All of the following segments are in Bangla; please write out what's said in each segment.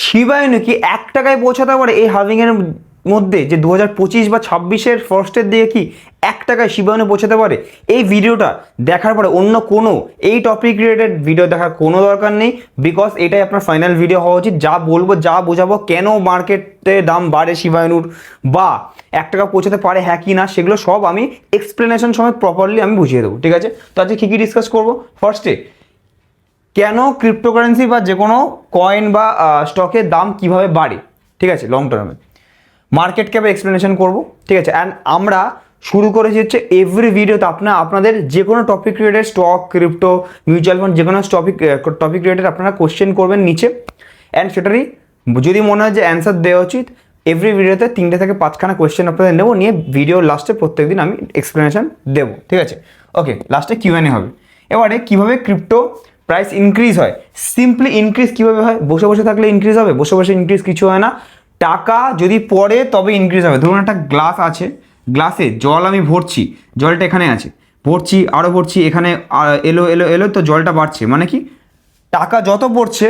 শিবা ইনু কি 1 টাকায় পৌঁছাতে পারে এই হাভিংয়ের মধ্যে, যে 2025 বা 26-এর ফার্স্টের দিকে কি 1 টাকায় শিবা ইনু পৌঁছাতে পারে? এই ভিডিওটা দেখার পরে অন্য কোনো এই টপিক রিলেটেড ভিডিও দেখার কোনো দরকার নেই, বিকজ এটাই আপনার ফাইনাল ভিডিও হওয়া উচিত। যা বলবো, যা বোঝাবো, কেন মার্কেটে দাম বাড়ে শিবা ইনুর, বা 1 টাকা পৌঁছাতে পারে হ্যাঁ কি না, সেগুলো সব আমি এক্সপ্লেনেশন সময় প্রপারলি আমি বুঝিয়ে দেবো, ঠিক আছে? তো আজকে কী কী ডিসকাস করবো? ফার্স্টে কেন ক্রিপ্টোকারেন্সি বা যে কোনো কয়েন বা স্টকের দাম কিভাবে বাড়ে, ঠিক আছে, লং টার্মে। মার্কেট ক্যাপে এক্সপ্লেনেশন করব, ঠিক আছে? অ্যান্ড আমরা শুরু করেছি হচ্ছে এভরি ভিডিওতে আপনাদের যে কোনো topic related, stock, crypto, mutual fund, যে কোনো টপিক রিলেটেড আপনারা কোশ্চেন করবেন নিচে, অ্যান্ড সেটারই যদি মনে হয় যে অ্যান্সার দেওয়া উচিত, এভরি ভিডিওতে 3 থেকে 5খানা কোয়েশ্চেন আপনাদের নেবো, নিয়ে ভিডিওর লাস্টে প্রত্যেকদিন আমি এক্সপ্লেনেশন দেবো, ঠিক আছে? ওকে, লাস্টে কিউএনএ হবে। এবারে কীভাবে ক্রিপ্টো প্রাইস ইনক্রিজ হয়? সিম্পলি ইনক্রিজ কীভাবে হয়? বসে বসে থাকলে ইনক্রিজ হবে? বসে বসে ইনক্রিজ কিছু হয় না। টাকা যদি পড়ে তবে ইনক্রিজ হবে। ধরুন একটা গ্লাস আছে, গ্লাসে জল আমি ভরছি, জলটা এখানে আছে, ভরছি, আরও ভরছি, এখানে এলো এলো এলো, তো জলটা বাড়ছে, মানে কি টাকা যত পড়ছে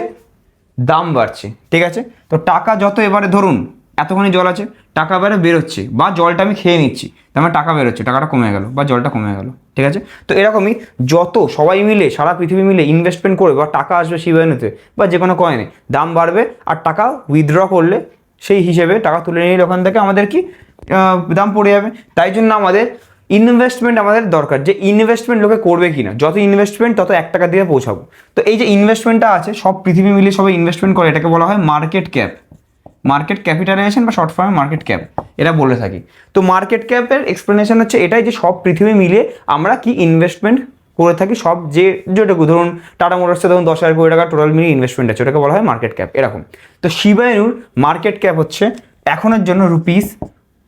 দাম বাড়ছে, ঠিক আছে? তো টাকা যত, এবারে ধরুন এতখানি জল আছে, টাকা এবারে বেরোচ্ছে, বা জলটা আমি খেয়ে নিচ্ছি, তার মানে টাকা বেরোচ্ছে, টাকাটা কমে গেল বা জলটা কমে গেল, ঠিক আছে? তো এরকমই যত সবাই মিলে, সারা পৃথিবী মিলে ইনভেস্টমেন্ট করবে বা টাকা আসবে শিবা ইনুতে বা যে কোনো কয়েনে, দাম বাড়বে। আর টাকা উইথড্র করলে সেই হিসেবে টাকা তুলে নিলে ওখান থেকে আমাদের কি দাম পড়ে যাবে। তাই জন্য আমাদের ইনভেস্টমেন্ট আমাদের দরকার, যে ইনভেস্টমেন্ট লোকে করবে কিনা, যত ইনভেস্টমেন্ট তত 1 টাকা দিয়ে পৌঁছাবো। তো এই যে ইনভেস্টমেন্টটা আছে, সব পৃথিবী মিলে সবাই ইনভেস্টমেন্ট করে, এটাকে বলা হয় মার্কেট ক্যাপ, মার্কেট ক্যাপিটালাইজেশন বা শর্ট ফর্মে মার্কেট ক্যাপ, এটা বলে থাকি। তো মার্কেট ক্যাপের এক্সপ্লেনেশন হচ্ছে এটাই, যে সব পৃথিবী মিলে আমরা কি ইনভেস্টমেন্ট করে থাকি, সব যেটুকু, ধরুন টাটা মোটরসে ধরুন 10,000 কোটি টাকা টোটাল মিলিয়ে ইনভেস্টমেন্ট আছে, ওটাকে বলা হয় মার্কেট ক্যাপ, এরকম। তো শিবা ইনুর মার্কেট ক্যাপ হচ্ছে এখনের জন্য রুপিস,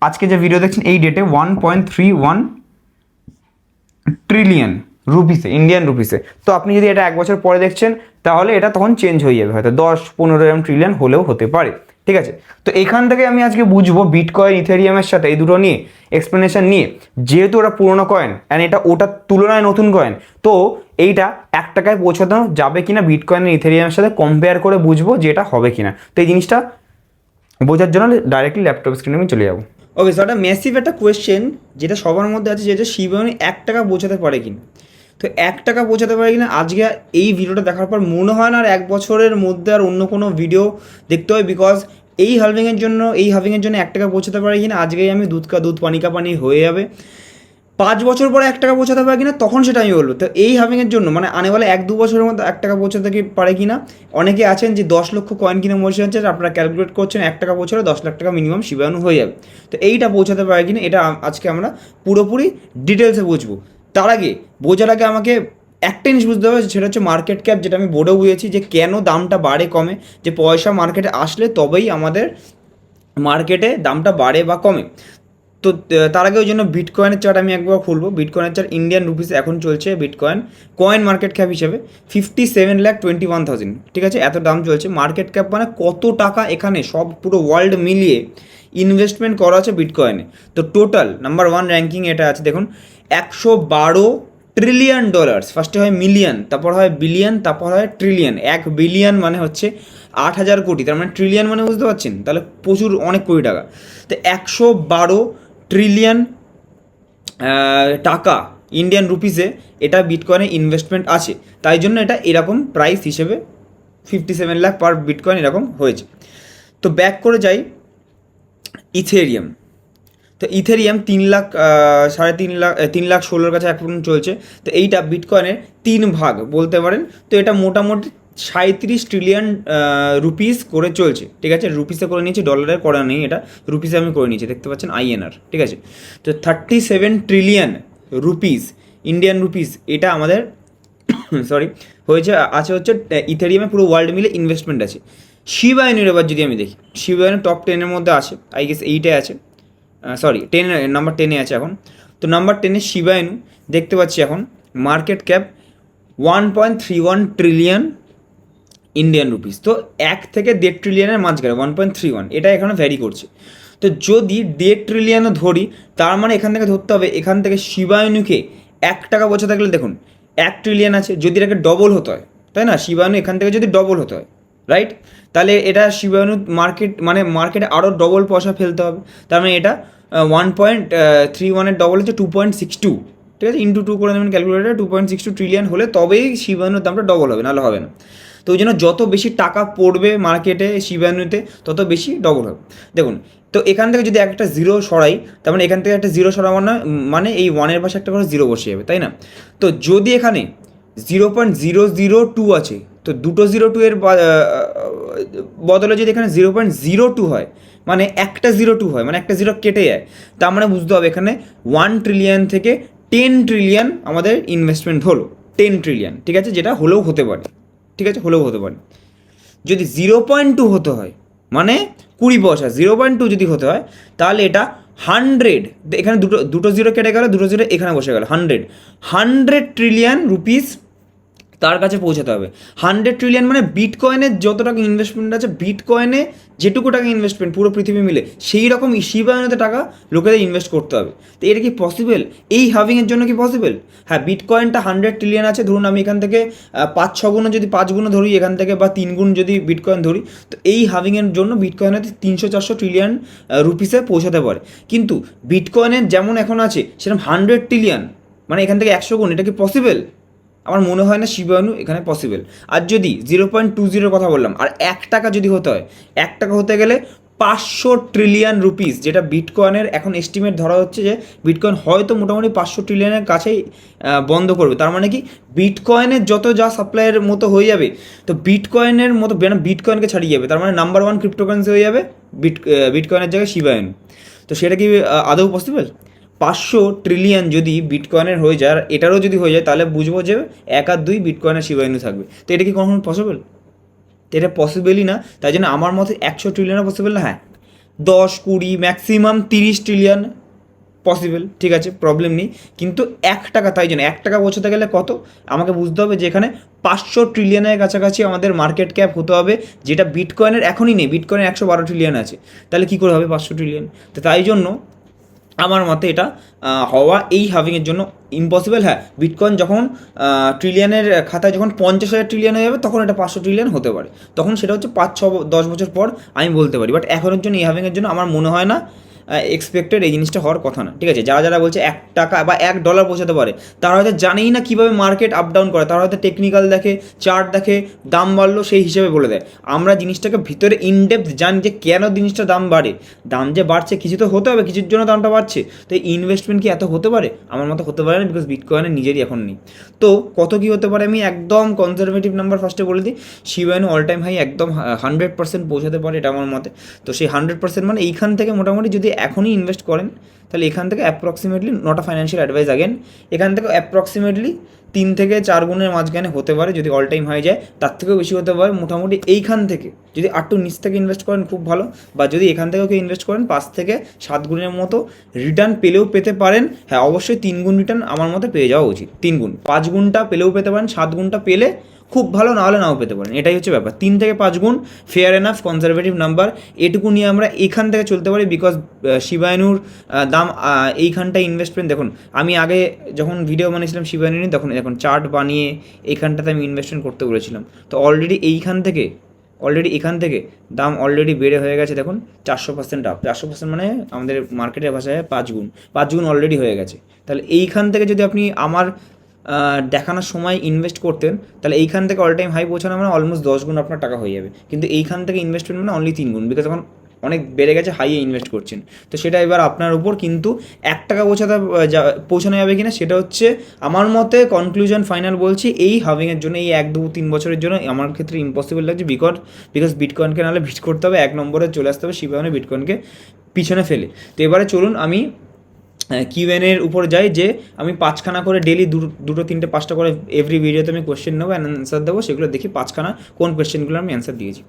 আজকে যে ভিডিও দেখছেন এই ডেটে 1.31 ট্রিলিয়ন রুপিসে, ইন্ডিয়ান রুপিসে। তো আপনি যদি এটা 1 বছর পরে দেখছেন, তাহলে এটা তখন চেঞ্জ হয়ে যাবে, হয়তো 10-15 ট্রিলিয়ন হলেও হতে পারে, ঠিক আছে? তো এখান থেকে আমি আজকে বুঝবো বিটকয়েন, ইথেরিয়ামের সাথে এই দুটো নিয়ে এক্সপ্লেনেশন নিয়ে, যেহেতু ওটা পুরোনো কয়েন অ্যান্ড এটা ওটার তুলনায় নতুন কয়েন, তো এইটা 1 টাকায় পৌঁছানো যাবে কিনা বিটকয়েন ইথেরিয়ামের সাথে কম্পেয়ার করে বুঝবো যে এটা হবে কিনা। তো এই জিনিসটা বোঝার জন্য ডাইরেক্টলি ল্যাপটপ স্ক্রিনে আমি চলে যাবো। ওকে, সো একটা ম্যাসিভ একটা কোয়েশ্চেন যেটা সবার মধ্যে আছে, যেটা শিবা ইনু 1 টাকা পৌঁছাতে পারে কিনা। তো 1 টাকা পৌঁছাতে পারে কিনা, আজকে এই ভিডিওটা দেখার পর মনে হয় না আর 1 বছরের মধ্যে আর অন্য কোনো ভিডিও দেখতে হয়, বিকজ এই হাভিংয়ের জন্য 1 টাকা পৌঁছাতে পারে কিনা আজকেই আমি দুধ পানি কা পানি হয়ে যাবে। 5 বছর পরে 1 টাকা পৌঁছাতে পারে কিনা তখন সেটা আমি বলবো। তো এই হাভিংয়ের জন্য মানে আনেওয়ালা 1-2 বছরের মধ্যে 1 টাকা পৌঁছাতে পারে কিনা। অনেকে আছেন যে 10 লক্ষ কয়েন কিনে বসে আছেন, আপনারা ক্যালকুলেট করছেন 1 টাকা পৌঁছালে 10 লাখ টাকা মিনিমাম শিবা ইনু হয়ে যাবে। তো এইটা পৌঁছাতে পারে কিনা, এটা আজকে আমরা পুরোপুরি ডিটেলসে বুঝবো। তার আগে বোঝার আগে আমাকে একটা জিনিস বুঝতে হবে, সেটা হচ্ছে মার্কেট ক্যাপ, যেটা আমি বোর্ডেও বুঝেছি, যে কেন দামটা বাড়ে কমে, যে পয়সা মার্কেটে আসলে তবেই আমাদের মার্কেটে দামটা বাড়ে বা কমে। তো তার আগে ওই জন্য বিটকয়েনের চার্ট আমি একবার খুলবো। বিটকয়েনের চার্ট ইন্ডিয়ান রুপিস এখন চলছে, বিটকয়েন কয়েন মার্কেট ক্যাপ হিসেবে 57,21,000, ঠিক আছে? এত দাম চলছে। মার্কেট ক্যাপ মানে কত টাকা এখানে সব পুরো ওয়ার্ল্ড মিলিয়ে ইনভেস্টমেন্ট করা আছে বিটকয়েনে। তো টোটাল নাম্বার 1 র্যাঙ্কিং এটা আছে, দেখুন 112 ট্রিলিয়ন ডলার্স। ফার্স্টে হয় মিলিয়ন, তারপর হয় বিলিয়ন, তারপর হয় ট্রিলিয়ন। 1 বিলিয়ন মানে হচ্ছে 8,000 কোটি, তার মানে ট্রিলিয়ন মানে বুঝতে পারছেন, তাহলে প্রচুর অনেক কোটি টাকা। তো 112 ট্রিলিয়ন টাকা ইন্ডিয়ান রুপিসে এটা বিটকয়েনে ইনভেস্টমেন্ট আছে, তাই জন্য এটা এরকম প্রাইস হিসেবে 57 লাখ পার বিটকয়েন এরকম হয়েছে। তো ব্যাক করে যাই ইথেরিয়াম। তো ইথেরিয়াম 3,16,000 কাছে এখন চলছে। তো এইটা বিটকয়েনের 3 ভাগ বলতে পারেন। তো এটা মোটামুটি 37 ট্রিলিয়ন রুপিস করে চলছে, ঠিক আছে? রুপিসে করে নিয়েছি, ডলারে করা নেই, এটা রুপিসে আমি করে নিয়েছি, দেখতে পাচ্ছেন INR, ঠিক আছে? তো 37 ট্রিলিয়ন রুপিস, ইন্ডিয়ান রুপিস, এটা আমাদের সরি হয়েছে আছে হচ্ছে ইথেরিয়ামে পুরো ওয়ার্ল্ড মিলে ইনভেস্টমেন্ট আছে। শিবা ইনুর এবার যদি আমি দেখি, শিবা ইনু টপ 10-এর মধ্যে আছে, আই গেস 8-এ আছে, সরি 10, নাম্বার 10-এ আছে এখন। তো নাম্বার 10-এ শিবা ইনু দেখতে পাচ্ছি এখন market cap 1.31 trillion Indian rupees. তো 1 থেকে 1.5 ট্রিলিয়নের মাঝখানে 1.31, এটা এখানে ভ্যারি করছে। তো যদি 1.5 ট্রিলিয়নও ধরি, তার মানে এখান থেকে ধরতে হবে, এখান থেকে শিবা ইনুকে 1 টাকা পৌঁছাতে গেলে দেখুন 1 ট্রিলিয়ন আছে, যদি এটাকে ডবল হতে হয়, তাই না? শিবা ইনু এখান থেকে যদি ডবল হতে হয়, রাইট? তাহলে এটা শিবা ইনু মার্কেটে আরও ডবল পয়সা ফেলতে হবে। তার মানে এটা 1.31-এর ডবল হচ্ছে 2.62, ঠিক আছে, ইন্টু 2 করে দেবেন ক্যালকুলেটারে, 2.62 ট্রিলিয়ন হলে তবেই শিবা ইনুর দামটা ডবল হবে, নাহলে হবে না। তো ওই জন্য যত বেশি টাকা পড়বে মার্কেটে শিবা ইনুতে তত বেশি ডবল হবে। দেখুন, তো এখান থেকে যদি একটা জিরো সরাই, তার মানে এখান থেকে একটা জিরো সরাবো না, মানে এই 1-এর পাশে একটা করে জিরো বসে যাবে, তাই না? তো যদি এখানে 0.002 আছে, তো দুটো 02 এর বদলে যদি এখানে 0.02 হয়, মানে একটা 02 হয়, মানে একটা জিরো কেটে যায়, তার মানে বুঝতে হবে এখানে 1 ট্রিলিয়ন থেকে 10 ট্রিলিয়ন আমাদের ইনভেস্টমেন্ট হলো, 10 ট্রিলিয়ন, ঠিক আছে, যেটা হলেও হতে পারে, ঠিক আছে, হলেও হতে পারে। যদি 0.2 হতে হয়, মানে 20 পয়সা, 0.2 যদি হতে হয়, তাহলে এটা 100, এখানে দুটো জিরো কেটে গেল, দুটো জিরো এখানে বসে গেল, 100 ট্রিলিয়ন রুপিস তার কাছে পৌঁছাতে হবে। 100 ট্রিলিয়ন মানে বিটকয়েনের যত টাকা ইনভেস্টমেন্ট আছে, বিটকয়েনে যেটুকু টাকা ইনভেস্টমেন্ট পুরো পৃথিবী মিলে, সেই রকম শিবা ইনুতে টাকা লোকেদের ইনভেস্ট করতে হবে। তো এটা কি পসিবল? এই হাভিংয়ের জন্য কি পসিবল? হ্যাঁ, বিটকয়েনটা 100 ট্রিলিয়ন আছে, ধরুন আমি এখান থেকে 5-6 গুণ, যদি 5 গুণ ধরি এখান থেকে, বা 3 গুণ যদি বিটকয়েন ধরি, তো এই হাভিংয়ের জন্য বিটকয়েনে 300-400 ট্রিলিয়ন রুপিসে পৌঁছাতে পারে। কিন্তু বিটকয়েনের যেমন এখন আছে সেরকম 100 ট্রিলিয়ন, মানে এখান থেকে 100 গুণ, এটা কি পসিবল? আমার মনে হয় না শিবা ইনু এখানে পসিবল। আর যদি 0.20 কথা বললাম, আর 1 টাকা যদি হতে হয়, 1 টাকা হতে গেলে 500 ট্রিলিয়ন রুপিস, যেটা বিটকয়েনের এখন এস্টিমেট ধরা হচ্ছে যে বিটকয়েন হয়তো মোটামুটি 500 ট্রিলিয়নের কাছেই বন্ধ করবে। তার মানে কি, বিটকয়েনের যত যা সাপ্লাইয়ের মতো হয়ে যাবে, তো বিটকয়েনের মতো বিটকয়েনকে ছাড়িয়ে যাবে, তার মানে নাম্বার 1 ক্রিপ্টোকারেন্সি হয়ে যাবে বিটকয়েনের জায়গায় শিবা ইনু। তো সেটা কি আদৌ পসিবল? 500 ট্রিলিয়ন যদি বিটকয়েনের হয়ে যায়, আর এটারও যদি হয়ে যায়, তাহলে বুঝবো যে 1 আর 2 বিটকয়েনের শিবা ইনু থাকবে। তো এটা কি কখনো পসিবল? তো এটা পসিবলই না। তাই জন্য আমার মতে 100 ট্রিলিয়নও পসিবল না। হ্যাঁ, 10-20 ম্যাক্সিমাম 30 ট্রিলিয়ন পসিবল, ঠিক আছে, প্রবলেম নেই। কিন্তু 1 টাকা, তাই জন্য 1 টাকা পৌঁছাতে গেলে কত আমাকে বুঝতে হবে, যে এখানে 500 ট্রিলিয়নের কাছাকাছি আমাদের মার্কেট ক্যাপ হতে হবে, যেটা বিটকয়েনের এখনই নেই। বিটকয়েনের 112 ট্রিলিয়ন আছে, তাহলে কী করে হবে 500 ট্রিলিয়ন? তো তাই জন্য আমার মতে এটা হওয়া এই হাভিংয়ের জন্য ইম্পসিবল। হ্যাঁ, বিটকয়েন যখন ট্রিলিয়নের খাতায় যখন 50,000 ট্রিলিয়ন হয়ে যাবে, তখন এটা 500 ট্রিলিয়ন হতে পারে, তখন সেটা হচ্ছে 5-6-10 বছর পর আমি বলতে পারি। বাট এখনের জন্য এই হাভিংয়ের জন্য আমার মনে হয় না এক্সপেক্টেড এই জিনিসটা হওয়ার কথা না, ঠিক আছে। যারা যারা বলছে 1 টাকা বা $1 পৌঁছাতে পারে, তারা হয়তো জানেই না কীভাবে মার্কেট আপ ডাউন করে, তারা হয়তো টেকনিক্যাল দেখে, চার্ট দেখে, দাম বাড়লো সেই হিসেবে বলে দেয়। আমরা জিনিসটাকে ভিতরে ইনডেপথ জানি যে কেন জিনিসটা দাম বাড়ে, দাম যে বাড়ছে কিছু তো হতে হবে, কিছুর জন্য দামটা বাড়ছে। তো এই ইনভেস্টমেন্ট কি এত হতে পারে? আমার মতো হতে পারে না, বিকজ বিটকয়েনের নিজেরই এখন নেই। তো কত কী হতে পারে, আমি একদম কনজারভেটিভ নাম্বার ফার্স্টে বলে দিই। শিবা ইনু অল টাইম হাই একদম 100% পৌঁছাতে পারে, এটা আমার মতে। তো সেই 100% মানে এইখান থেকে মোটামুটি যদি এখনই ইনভেস্ট করেন, তাহলে এখান থেকে approximately, not a financial advice again, এখান থেকে অ্যাপ্রক্সিমেটলি 3 থেকে 4 গুণের মাঝখানে হতে পারে যদি অল টাইম হয়ে যায়, তার থেকেও বেশি হতে পারে। মোটামুটি এইখান থেকে যদি আরটু নিচ থেকে ইনভেস্ট করেন খুব ভালো, বা যদি এখান থেকেও কেউ ইনভেস্ট করেন 5 থেকে 7 গুণের মতো রিটার্ন পেলেও পেতে পারেন। হ্যাঁ, অবশ্যই 3 গুণ রিটার্ন আমার মতে পেয়ে যাওয়া উচিত। 3 গুণ, 5 গুণটা পেলেও পেতে পারেন, 7 গুণটা পেলে খুব ভালো, না হলে নাও পেতে পারেন, এটাই হচ্ছে ব্যাপার। 3 থেকে 5 গুণ ফেয়ার এনাফ কনজারভেটিভ নাম্বার, এটুকু নিয়ে আমরা এইখান থেকে চলতে পারি। বিকজ শিবা ইনুর দাম এইখানটায় ইনভেস্টমেন্ট, দেখুন আমি আগে যখন ভিডিও বানিয়েছিলাম শিবা ইনু, তখন দেখুন চার্ট বানিয়ে এইখানটাতে আমি ইনভেস্টমেন্ট করতে বলেছিলাম। তো অলরেডি এখান থেকে দাম অলরেডি বেড়ে হয়ে গেছে, দেখুন 400% আপ। 400% মানে আমাদের মার্কেটের ভাষায় 5 গুণ, 5 গুণ অলরেডি হয়ে গেছে। তাহলে এইখান থেকে যদি আপনি আমার দেখানোর সময় ইনভেস্ট করতেন, তাহলে এইখান থেকে অল টাইম হাই পৌঁছানো মানে অলমোস্ট 10 গুণ আপনার টাকা হয়ে যাবে। কিন্তু এইখান থেকে ইনভেস্টমেন্ট মানে অনলি 3 গুণ, বিকজ এখন অনেক বেড়ে গেছে, হাইয়ে ইনভেস্ট করছেন। তো সেটা এবার আপনার উপর। কিন্তু 1 টাকা পৌঁছানো যাবে কিনা সেটা হচ্ছে আমার মতে, কনক্লুশন ফাইনাল বলছি, এই হাভিংয়ের জন্য এই 1-2-3 বছরের জন্য আমার ক্ষেত্রে ইম্পসিবল লাগছে। বিকজ বিটকয়েনকে নাহলে ভিট করতে হবে, 1 নম্বরে চলে আসতে হবে শিবা ইনু বিটকয়েনকে পিছনে ফেলে। তো এবারে চলুন আমি কিউএনের উপর যাই, যে আমি 5খানা করে ডেলি 2-3-5টা করে এভরি ভিডিওতে আমি কোয়েশ্চেন নেবো, অ্যান্সার দেবো, সেগুলো দেখি 5খানা কোন কোয়েশ্চেনগুলো আমি অ্যান্সার দিয়েছি।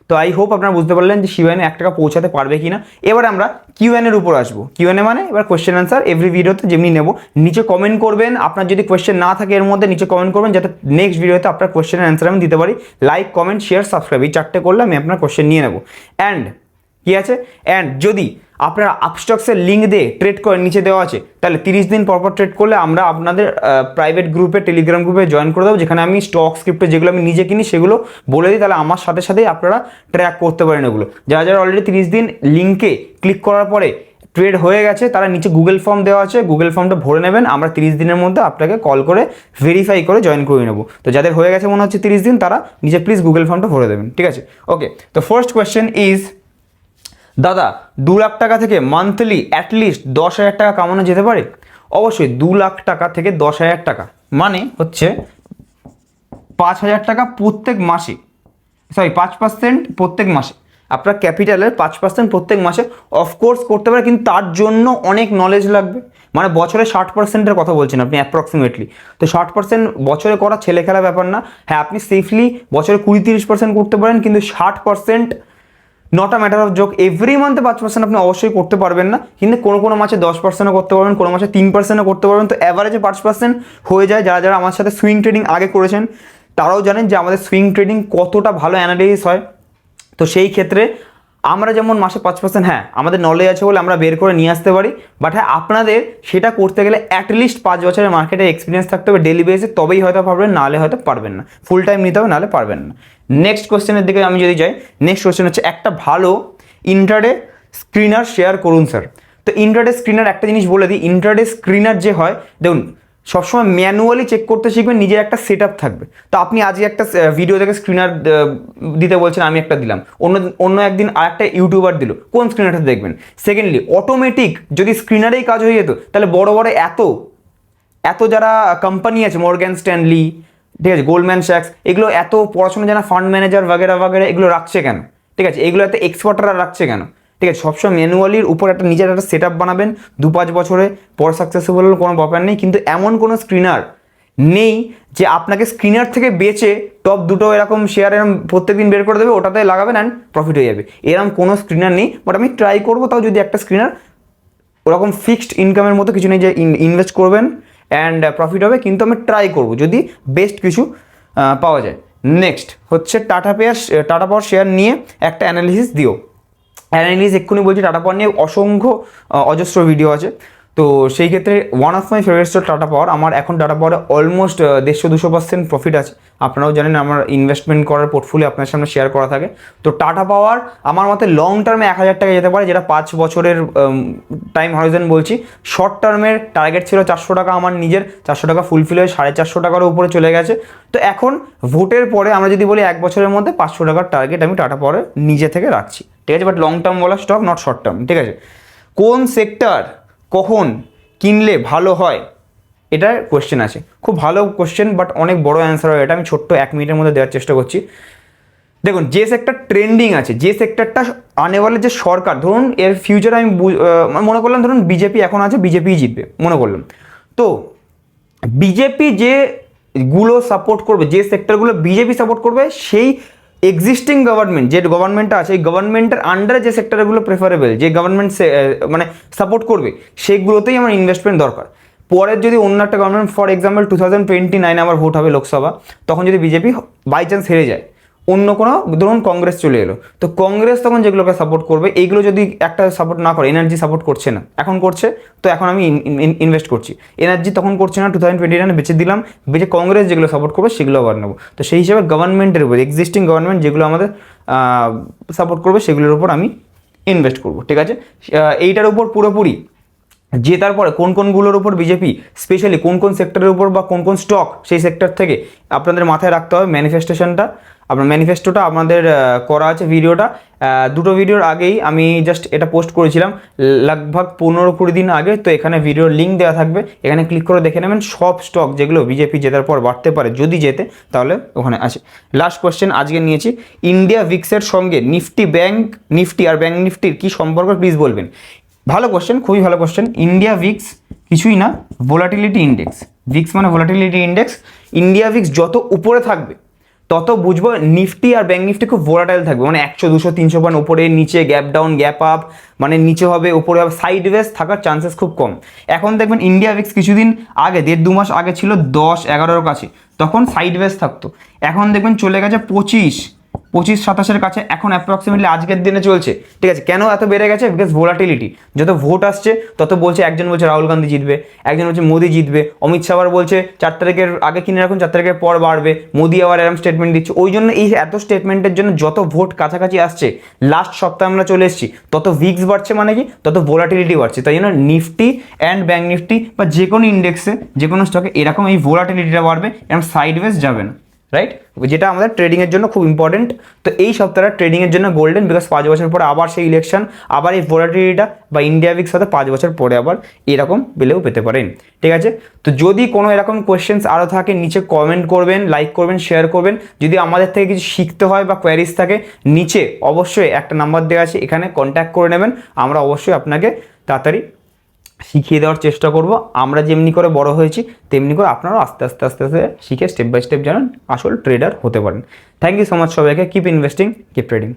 তো আই হোপ আপনারা বুঝতে পারলেন যে শিবা ইনু 1 টাকা পৌঁছাতে পারবে কিনা। এবার আমরা কিউএনের উপর আসবো। কিউএনএ মানে এবার কোয়েশ্চেন অ্যান্সার এভরি ভিডিওতে যেমনি নেবো, নিচে কমেন্ট করবেন। আপনার যদি কোয়েশ্চেন না থাকে এর মধ্যে, নিচে কমেন্ট করবেন, যাতে নেক্সট ভিডিওতে আপনার কোয়েশ্চেনের অ্যান্সার আমি দিতে পারি। লাইক, কমেন্ট, শেয়ার, সাবস্ক্রাইব, এই 4টে করলে আমি আপনার কোয়েশ্চেন নিয়ে নেবো। অ্যান্ড কি আছে, অ্যান্ড যদি আপনারা আপস্টক্সের লিঙ্ক দিয়ে ট্রেড করে নিচে দেওয়া আছে, তাহলে 30 দিন পর পর ট্রেড করলে আমরা আপনাদের প্রাইভেট গ্রুপে, টেলিগ্রাম গ্রুপে জয়েন করে দেবো, যেখানে আমি স্টক স্ক্রিপ্টে যেগুলো আমি নিজে কিনি সেগুলো বলে দিই, তাহলে আমার সাথে সাথেই আপনারা ট্র্যাক করতে পারেন এগুলো। যারা যারা অলরেডি 30 দিন লিঙ্কে ক্লিক করার পরে ট্রেড হয়ে গেছে, তারা নিচে গুগল ফর্ম দেওয়া আছে, গুগল ফর্মটা ভরে নেবেন, আমরা 30 দিনের মধ্যে আপনাকে কল করে ভেরিফাই করে জয়েন করে নেবো। তো যাদের হয়ে গেছে মনে হচ্ছে 30 দিন, তারা নিচে প্লিজ গুগল ফর্মটা ভরে দেবেন, ঠিক আছে? ওকে, তো ফার্স্ট কোয়েশ্চেন ইজ, দাদা 2 লাখ টাকা থেকে মান্থলি অ্যাটলিস্ট 10,000 টাকা কামানো যেতে পারে? অবশ্যই 2 লাখ টাকা থেকে 10,000 টাকা মানে হচ্ছে 5,000 টাকা প্রত্যেক মাসে, সরি 5% প্রত্যেক মাসে, আপনার ক্যাপিটালের 5% প্রত্যেক মাসে অফকোর্স করতে পারে, কিন্তু তার জন্য অনেক নলেজ লাগবে। মানে বছরে 60%-এর কথা বলছেন আপনি অ্যাপ্রক্সিমেটলি, তো 60% বছরে করা ছেলে খেলা ব্যাপার না। হ্যাঁ, আপনি সেফলি বছরে 20-30% করতে পারেন, কিন্তু 60% not a matter of joke. Every মান্থে 5% আপনি অবশ্যই করতে পারবেন না, কিন্তু কোনো কোনো মাসে 10%ও করতে পারবেন, কোনো মাসে 3%ও করতে পারবেন। তো অ্যাভারেজে 5% হয়ে যায়। যারা যারা আমার সাথে সুইং ট্রেডিং আগে করেছেন তারাও জানেন যে আমাদের সুইং ট্রেডিং কতটা ভালো অ্যানালাইসিস হয়। তো সেই ক্ষেত্রে আমরা যেমন মাসে 5%, হ্যাঁ আমাদের নলেজ আছে বলে আমরা বের করে নিয়ে আসতে পারি, বাট হ্যাঁ আপনাদের সেটা করতে গেলে অ্যাটলিস্ট 5 বছরের মার্কেটে এক্সপিরিয়েন্স থাকতে হবে ডেলি বেসে, তবেই হয়তো পারবেন, নাহলে হয়তো পারবেন না। ফুল টাইম নিতে হবে, নাহলে পারবেন না। নেক্সট কোয়েশ্চেনের দিকে আমি যদি যাই, নেক্সট কোয়েশ্চেন হচ্ছে, একটা ভালো ইন্ট্রাডে স্ক্রিনার শেয়ার করুন স্যার। তো ইন্ট্রাডে স্ক্রিনার একটা জিনিস বলে দিই, ইন্ট্রাডে স্ক্রিনার যে হয়, দেখুন সবসময় ম্যানুয়ালি চেক করতে শিখবেন, নিজের একটা সেট আপ থাকবে। তো আপনি আজকে একটা ভিডিও দেখে স্ক্রিনার দিতে বলছেন, আমি একটা দিলাম, অন্য একদিন আর একটা ইউটিউবার দিল, কোন স্ক্রিনারটা দেখবেন? সেকেন্ডলি, অটোমেটিক যদি স্ক্রিনারেই কাজ হয়ে যেত, তাহলে বড় বড় এত যারা কোম্পানি আছে, মর্গ্যান স্ট্যানলি, ঠিক আছে, গোল্ডম্যান স্যাক্স, এগুলো এত পড়াশোনা জানা ফান্ড ম্যানেজার বাগেরা বাগেরা এগুলো রাখছে কেন? ঠিক আছে, এগুলো এত এক্সপার্টরা রাখছে কেন? ঠিক আছে, সবসময় ম্যানুয়ালির উপর একটা নিজের একটা সেট আপ বানাবেন, 2-5 বছরে পর সাকসেসফুল হলে কোনো ব্যাপার নেই। কিন্তু এমন কোনো স্ক্রিনার নেই যে আপনাকে স্ক্রিনার থেকে বেচে টপ 2টো এরকম শেয়ার এরকম প্রত্যেকদিন বের করে দেবে, ওটাতে লাগাবেন অ্যান্ড প্রফিট হয়ে যাবে, এরকম কোনো স্ক্রিনার নেই। বাট আমি ট্রাই করবো, তাও যদি একটা স্ক্রিনার ওরকম ফিক্সড ইনকামের মতো কিছু নেই যে ইনভেস্ট করবেন অ্যান্ড প্রফিট হবে, কিন্তু আমি ট্রাই করবো যদি বেস্ট কিছু পাওয়া যায়। নেক্সট হচ্ছে টাটা পাওয়ার শেয়ার নিয়ে একটা অ্যানালিসিস দিও। অ্যানালিসিস এক্ষুনি বলছি, টাটা পাওয়ার নিয়ে অসংখ্য অজস্র ভিডিও আছে। তো সেই ক্ষেত্রে one of my favourite stock Tata Power. আমার এখন টাটা পাওয়ারে অলমোস্ট 150-200% প্রফিট আছে। আপনারাও জানেন আমার ইনভেস্টমেন্ট করার পোর্টফোলিও আপনার সামনে শেয়ার করা থাকে। তো টাটা পাওয়ার আমার মতে লং টার্মে 1,000 টাকা যেতে পারে, যেটা 5 বছরের টাইম হরাইজন বলছি। শর্ট টার্মের টার্গেট ছিল 400 টাকা, আমার নিজের 400 টাকা ফুলফিল হয়ে 450 টাকার উপরে চলে গেছে। তো এখন ভোটের পরে আমরা যদি বলি 1 বছরের মধ্যে 500 টাকার টার্গেট আমি টাটা পাওয়ারে নিজে থেকে রাখছি, ঠিক আছে? বাট লং টার্ম বলা স্টক, নট শর্ট টার্ম, ঠিক আছে? কোন সেক্টর কখন কিনলে ভালো হয়, এটার কোয়েশ্চেন আছে। খুব ভালো কোয়েশ্চেন, বাট অনেক বড় অ্যান্সার হয় এটা। আমি ছোট্ট 1 মিনিটের মধ্যে দেওয়ার চেষ্টা করছি। দেখুন, যে সেক্টর ট্রেন্ডিং আছে, যে সেক্টরটা আনেওয়ালে যে সরকার, ধরুন এর ফিউচারে আমি মনে করলাম, ধরুন বিজেপি এখন আছে, বিজেপিই জিতবে মনে করলাম, তো বিজেপি যেগুলো সাপোর্ট করবে, যে সেক্টরগুলো বিজেপি সাপোর্ট করবে, সেই এক্সিস্টিং গভর্নমেন্ট যে গভর্নমেন্টটা আছে, এই গভর্নমেন্টের আন্ডারে যে সেক্টরগুলো প্রেফারেবল, যে গভর্নমেন্ট মানে সাপোর্ট করবে, সেইগুলোতেই আমার ইনভেস্টমেন্ট দরকার। পরের যদি অন্য একটা গভর্নমেন্ট, ফর এক্সাম্পল 2029 আবার ভোট হবে লোকসভা, তখন যদি বিজেপি বাই চান্স হেরে যায়, অন্য কোনো ধরুন কংগ্রেস চলে এলো, তো কংগ্রেস তখন যেগুলোকে সাপোর্ট করবে, এইগুলো যদি একটা সাপোর্ট না করে, এনার্জি সাপোর্ট করছে না, এখন করছে, তো এখন আমি ইনভেস্ট করছি। এনার্জি তখন করছে না, 2029 বেঁচে দিলাম, বেঁচে কংগ্রেস যেগুলো সাপোর্ট করবে সেগুলো আবার নেবো। তো সেই হিসাবে গভর্নমেন্টের উপর, এক্সিস্টিং গভর্নমেন্ট যেগুলো আমাদের সাপোর্ট করবে সেগুলোর উপর আমি ইনভেস্ট করবো, ঠিক আছে? এইটার উপর পুরোপুরি জেতার পরে কোন কোনগুলোর উপর বিজেপি, স্পেশালি কোন কোন সেক্টরের উপর বা কোন কোন স্টক, সেই সেক্টর থেকে আপনাদের মাথায় রাখতে হবে ম্যানিফেস্টেশনটা। আপনার ম্যানিফেস্টোটা আমাদের করা আছে, ভিডিওটা 2টো ভিডিওর আগেই আমি জাস্ট এটা পোস্ট করেছিলাম, লগভগ 15-20 দিন আগে। তো এখানে ভিডিওর লিঙ্ক দেওয়া থাকবে, এখানে ক্লিক করে দেখে নেবেন সব স্টক যেগুলো বিজেপি জেতার পর বাড়তে পারে, যদি জেতে তাহলে ওখানে আছে। লাস্ট কোয়েশ্চেন আজকে নিয়েছি, ইন্ডিয়া ভিক্সের সঙ্গে নিফটি আর ব্যাঙ্ক নিফটির কী সম্পর্ক, প্লিজ বলবেন। ভালো কোশ্চেন, খুবই ভালো কোশ্চেন। ইন্ডিয়া ভিক্স কিছুই না, ভোলাটিলিটি ইন্ডেক্স। ভিক্স মানে ভোলাটিলিটি ইন্ডেক্স। ইন্ডিয়া ভিক্স যত উপরে থাকবে তত বুঝবো নিফটি আর ব্যাঙ্ক নিফটি খুব ভোলাটাইল থাকবে, মানে 100-200-300 পয়েন্ট উপরে নিচে, গ্যাপ ডাউন গ্যাপ আপ, মানে নিচে হবে উপরে হবে, সাইড ওয়েজ থাকার চান্সেস খুব কম। এখন দেখবেন ইন্ডিয়া ভিক্স কিছুদিন আগে 1.5-2 মাস আগে ছিল 10-11-এর কাছে, তখন সাইড ওয়েজ থাকতো। এখন দেখবেন চলে গেছে 25, 25-27 কাছে এখন অ্যাপ্রক্সিমেটলি আজকের দিনে চলছে, ঠিক আছে। কেন এত বেড়ে গেছে? বিকজ ভোলাটিলিটি, যত ভোট আসছে তত বলছে, একজন বলছে রাহুল গান্ধী জিতবে, একজন বলছে মোদি জিতবে, অমিত শাহ আবার বলছে 4 তারিখের আগে কিনে রাখুন, 4 তারিখের পর বাড়বে, মোদি আবার এরকম স্টেটমেন্ট দিচ্ছে। ওই জন্য এই এত স্টেটমেন্টের জন্য যত ভোট কাছাকাছি আসছে, লাস্ট সপ্তাহে আমরা চলে এসেছি, তত ভিক্স বাড়ছে, মানে কি তত ভোলাটিলিটি বাড়ছে। তাই জন্য নিফটি অ্যান্ড ব্যাঙ্ক নিফটি বা যে কোনো ইন্ডেক্সে, যে কোনো স্টকে এরকম এই ভোলাটিলিটিটা বাড়বে, এরকম সাইডওয়েজ যাবে না, রাইট? যেটা আমাদের ট্রেডিংয়ের জন্য খুব ইম্পর্টেন্ট। তো এই সপ্তাহটা ট্রেডিংয়ের জন্য গোল্ডেন, বিকজ 5 বছর পরে আবার সেই ইলেকশন, আবার এই ভোলাটিলিটিটা বা ইন্ডিয়া উইক্স সাথে 5 বছর পরে আবার এরকম বেলেও পেতে পারেন, ঠিক আছে। তো যদি কোনো এরকম কোয়েশ্চেন্স আরও থাকে নিচে কমেন্ট করবেন, লাইক করবেন, শেয়ার করবেন। যদি আমাদের থেকে কিছু শিখতে হয় বা কোয়ারিজ থাকে, নিচে অবশ্যই একটা নাম্বার দেওয়া আছে, এখানে কন্ট্যাক্ট করে নেবেন। আমরা অবশ্যই আপনাকে তাড়াতাড়ি শিখিয়ে দেওয়ার চেষ্টা করব। আমরা যেমনি করে বড় হয়েছি তেমনি করে আপনারাও আস্তে আস্তে আস্তে আস্তে শিখে স্টেপ বাই স্টেপ যেন আসল ট্রেডার হতে পারেন। থ্যাংক ইউ সো মাচ সবাইকে। Keep investing, keep trading.